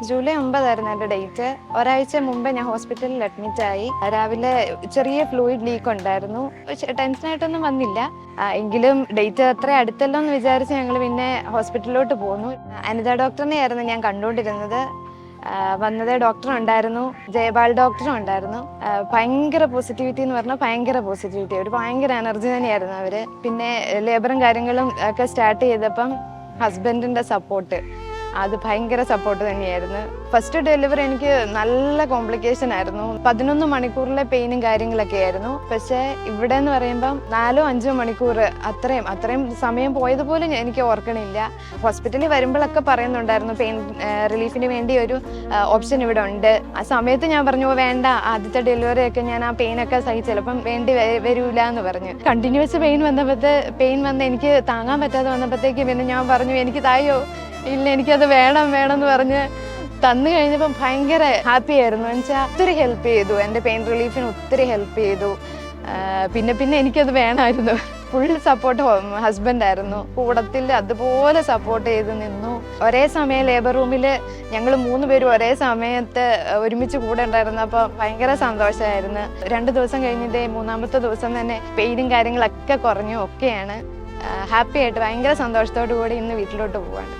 July 9 എൻ്റെ date. ഒരാഴ്ച മുമ്പേ ഞാൻ ഹോസ്പിറ്റലിൽ അഡ്മിറ്റ് ആയി. രാവിലെ ചെറിയ ഫ്ലൂയിഡ് ലീക്ക് ഉണ്ടായിരുന്നു. ടെൻഷനായിട്ടൊന്നും വന്നില്ല. എങ്കിലും ഡേറ്റ് അത്ര അടുത്തല്ലോ എന്ന് വിചാരിച്ച് ഞങ്ങൾ പിന്നെ ഹോസ്പിറ്റലിലോട്ട് പോന്നു. അനിത ഡോക്ടറിനെ ആയിരുന്നു ഞാൻ കണ്ടുകൊണ്ടിരുന്നത്. വന്നത് ഡോക്ടറും ഉണ്ടായിരുന്നു, ജയപാൽ ഡോക്ടറും ഉണ്ടായിരുന്നു. ഭയങ്കര പോസിറ്റിവിറ്റി എന്ന് പറഞ്ഞാൽ ഭയങ്കര പോസിറ്റിവിറ്റി, ഒരു ഭയങ്കര എനർജി തന്നെയായിരുന്നു അവർ. പിന്നെ ലേബറും കാര്യങ്ങളും ഒക്കെ സ്റ്റാർട്ട് ചെയ്തപ്പം ഹസ്ബൻഡിൻ്റെ സപ്പോർട്ട്, അത് ഭയങ്കര സപ്പോർട്ട് തന്നെയായിരുന്നു. ഫസ്റ്റ് ഡെലിവറി എനിക്ക് നല്ല കോംപ്ലിക്കേഷൻ ആയിരുന്നു. 11 മണിക്കൂറിലെ പെയിനും കാര്യങ്ങളൊക്കെ ആയിരുന്നു. പക്ഷേ ഇവിടെ എന്ന് പറയുമ്പം 4-5 മണിക്കൂർ അത്രയും സമയം പോയതുപോലും എനിക്ക് ഓർക്കണില്ല. ഹോസ്പിറ്റലിൽ വരുമ്പോഴൊക്കെ പറയുന്നുണ്ടായിരുന്നു പെയിൻ റിലീഫിന് വേണ്ടി ഒരു ഓപ്ഷൻ ഇവിടെ ഉണ്ട്. ആ സമയത്ത് ഞാൻ പറഞ്ഞു വേണ്ട, ആദ്യത്തെ ഡെലിവറി ഒക്കെ ഞാൻ ആ പെയിനൊക്കെ സഹിച്ച് ചിലപ്പം വേണ്ടി വരൂല എന്ന് പറഞ്ഞു. കണ്ടിന്യൂസ് പെയിൻ വന്ന് എനിക്ക് താങ്ങാൻ പറ്റാതെ വന്നപ്പോഴത്തേക്ക് പിന്നെ ഞാൻ പറഞ്ഞു എനിക്ക് തായോ ഇല്ല, എനിക്കത് വേണം എന്ന് പറഞ്ഞ് തന്നു കഴിഞ്ഞപ്പം ഭയങ്കര ഹാപ്പി ആയിരുന്നു. എന്നുവെച്ചാൽ ഒത്തിരി ഹെൽപ്പ് ചെയ്തു, എൻ്റെ പെയിൻ റിലീഫിന് ഒത്തിരി ഹെൽപ്പ് ചെയ്തു. പിന്നെ എനിക്കത് വേണമായിരുന്നു. ഫുൾ സപ്പോർട്ട് ഹസ്ബൻഡായിരുന്നു. കൂടത്തിൽ അതുപോലെ സപ്പോർട്ട് ചെയ്ത് നിന്നു. ഒരേ സമയം ലേബർ റൂമിൽ ഞങ്ങൾ 3 പേരും ഒരേ സമയത്ത് ഒരുമിച്ച് കൂടെ ഉണ്ടായിരുന്നു. അപ്പോൾ ഭയങ്കര സന്തോഷമായിരുന്നു. 2 ദിവസം കഴിഞ്ഞിട്ട് 3-ാമത്തെ ദിവസം തന്നെ പെയിനും കാര്യങ്ങളൊക്കെ കുറഞ്ഞു ഒക്കെയാണ്. ഹാപ്പി ആയിട്ട് ഭയങ്കര സന്തോഷത്തോടു കൂടി ഇന്ന് വീട്ടിലോട്ട് പോവാണ്.